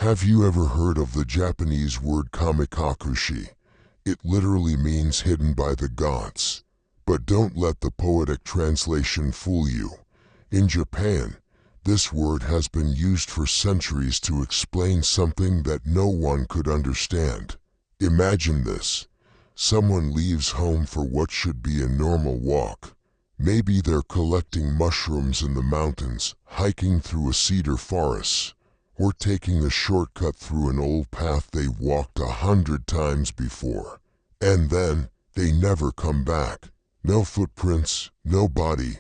Have you ever heard of the Japanese word Kamikakushi? It literally means hidden by the gods. But don't let the poetic translation fool you. In Japan, this word has been used for centuries to explain something that no one could understand. Imagine this. Someone leaves home for what should be a normal walk. Maybe they're collecting mushrooms in the mountains, hiking through a cedar forest, or taking a shortcut through an old path they've walked 100 times before. And then, they never come back. No footprints, no body,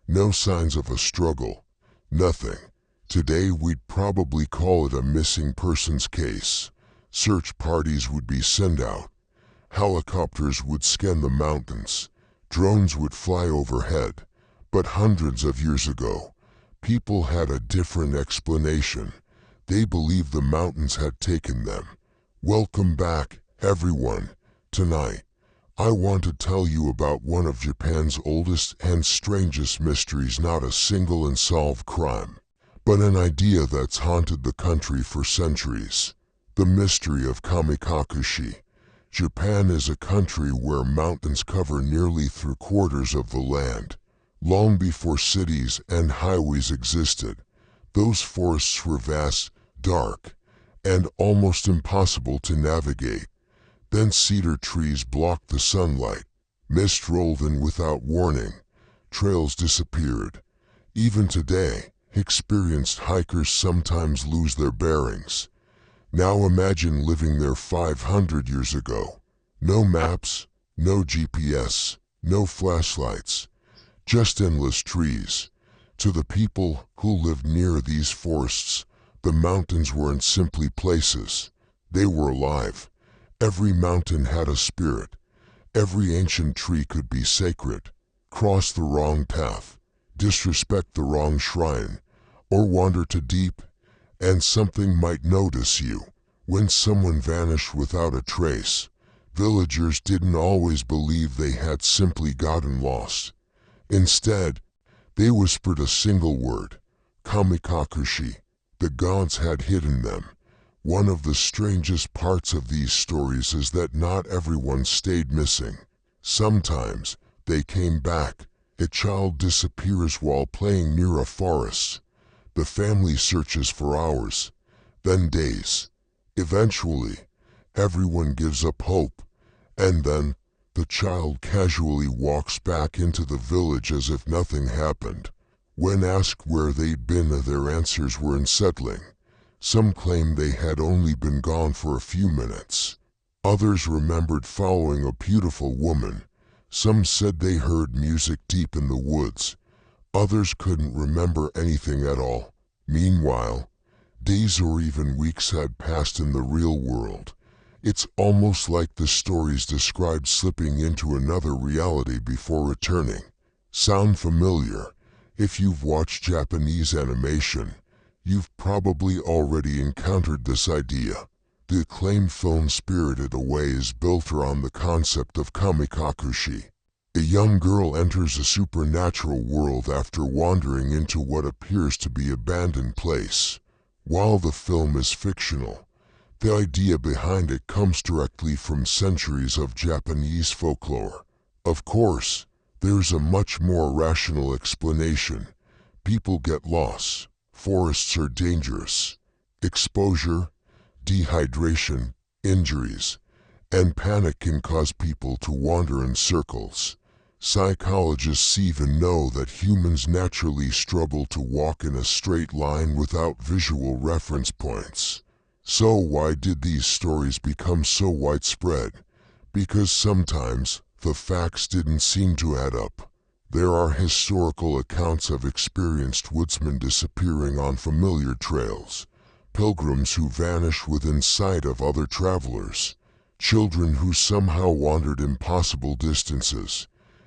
no signs of a struggle, nothing. Today we'd probably call it a missing persons case. Search parties would be sent out. Helicopters would scan the mountains. Drones would fly overhead. But hundreds of years ago, people had a different explanation. They believed the mountains had taken them. Welcome back, everyone. Tonight, I want to tell you about one of Japan's oldest and strangest mysteries, not a single unsolved crime, but an idea that's haunted the country for centuries. The mystery of Kamikakushi. Japan is a country where mountains cover nearly 3/4 of the land. Long before cities and highways existed, those forests were vast, dark, and almost impossible to navigate. Then cedar trees blocked the sunlight. Mist rolled in without warning. Trails disappeared. Even today, experienced hikers sometimes lose their bearings. Now imagine living there 500 years ago. No maps, no GPS, no flashlights, just endless trees. To the people who lived near these forests, the mountains weren't simply places. They were alive. Every mountain had a spirit. Every ancient tree could be sacred. Cross the wrong path, disrespect the wrong shrine, or wander too deep, and something might notice you. When someone vanished without a trace, villagers didn't always believe they had simply gotten lost. Instead, they whispered a single word, Kamikakushi. The gods had hidden them. One of the strangest parts of these stories is that not everyone stayed missing. Sometimes, they came back. A child disappears while playing near a forest. The family searches for hours, then days. Eventually, everyone gives up hope, and then, the child casually walks back into the village as if nothing happened. When asked where they'd been, their answers were unsettling. Some claimed they had only been gone for a few minutes. Others remembered following a beautiful woman. Some said they heard music deep in the woods. Others couldn't remember anything at all. Meanwhile, days or even weeks had passed in the real world. It's almost like the stories described slipping into another reality before returning. Sound familiar? If you've watched Japanese animation, you've probably already encountered this idea. The acclaimed film Spirited Away is built around the concept of Kamikakushi. A young girl enters a supernatural world after wandering into what appears to be an abandoned place. While the film is fictional, the idea behind it comes directly from centuries of Japanese folklore. Of course, there's a much more rational explanation. People get lost. Forests are dangerous. Exposure, dehydration, injuries, and panic can cause people to wander in circles. Psychologists even know that humans naturally struggle to walk in a straight line without visual reference points. So why did these stories become so widespread? Because sometimes the facts didn't seem to add up. There are historical accounts of experienced woodsmen disappearing on familiar trails, pilgrims who vanish within sight of other travelers, children who somehow wandered impossible distances.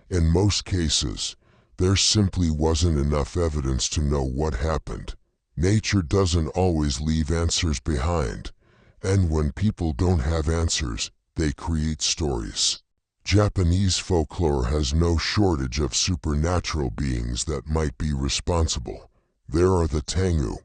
In most cases, there simply wasn't enough evidence to know what happened. Nature doesn't always leave answers behind, and when people don't have answers, they create stories. Japanese folklore has no shortage of supernatural beings that might be responsible. There are the Tengu,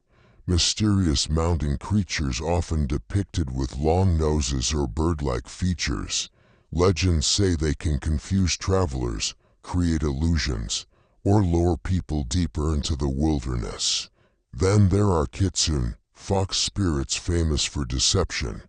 Mysterious mountain creatures often depicted with long noses or bird-like features. Legends say they can confuse travelers, create illusions, or lure people deeper into the wilderness. Then there are kitsune, fox spirits famous for deception.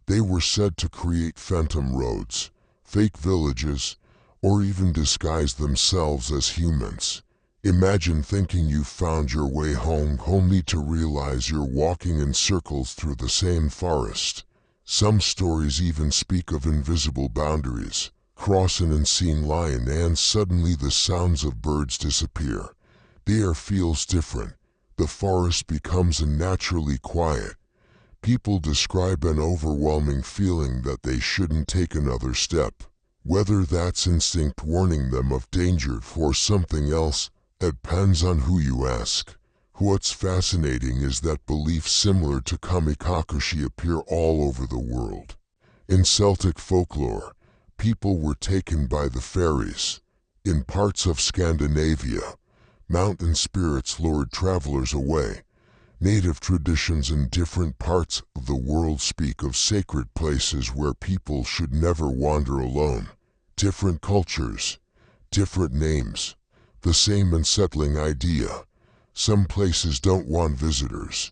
They were said to create phantom roads, fake villages, or even disguise themselves as humans. Imagine thinking you've found your way home only to realize you're walking in circles through the same forest. Some stories even speak of invisible boundaries. Cross an unseen line and suddenly the sounds of birds disappear. The air feels different. The forest becomes unnaturally quiet. People describe an overwhelming feeling that they shouldn't take another step. Whether that's instinct warning them of danger or something else, it depends on who you ask. What's fascinating is that beliefs similar to Kamikakushi appear all over the world. In Celtic folklore, people were taken by the fairies. In parts of Scandinavia, mountain spirits lured travelers away. Native traditions in different parts of the world speak of sacred places where people should never wander alone. Different cultures, different names, the same unsettling idea. Some places don't want visitors.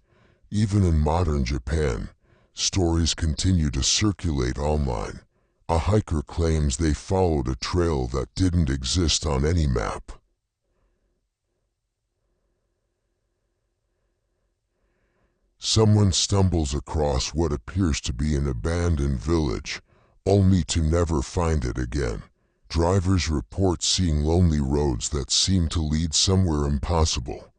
Even in modern Japan, stories continue to circulate online. A hiker claims they followed a trail that didn't exist on any map. Someone stumbles across what appears to be an abandoned village, only to never find it again. Drivers report seeing lonely roads that seem to lead somewhere impossible.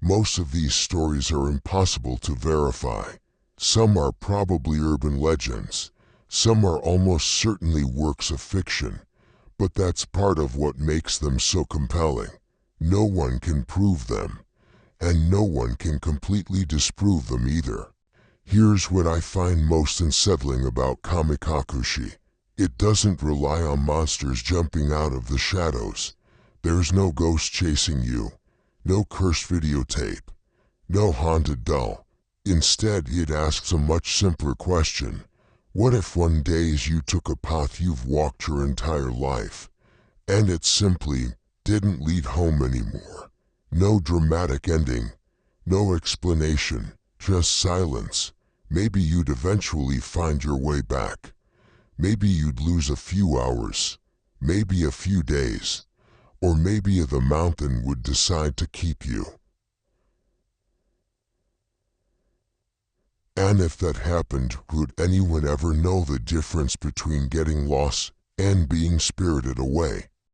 Most of these stories are impossible to verify. Some are probably urban legends. Some are almost certainly works of fiction. But that's part of what makes them so compelling. No one can prove them. And no one can completely disprove them either. Here's what I find most unsettling about Kamikakushi. It doesn't rely on monsters jumping out of the shadows. There's no ghost chasing you, no cursed videotape, no haunted doll. Instead, it asks a much simpler question. What if one day you took a path you've walked your entire life, and it simply didn't lead home anymore? No dramatic ending, no explanation, just silence. Maybe you'd eventually find your way back. Maybe you'd lose a few hours, maybe a few days, or maybe the mountain would decide to keep you. And if that happened, would anyone ever know the difference between getting lost and being spirited away?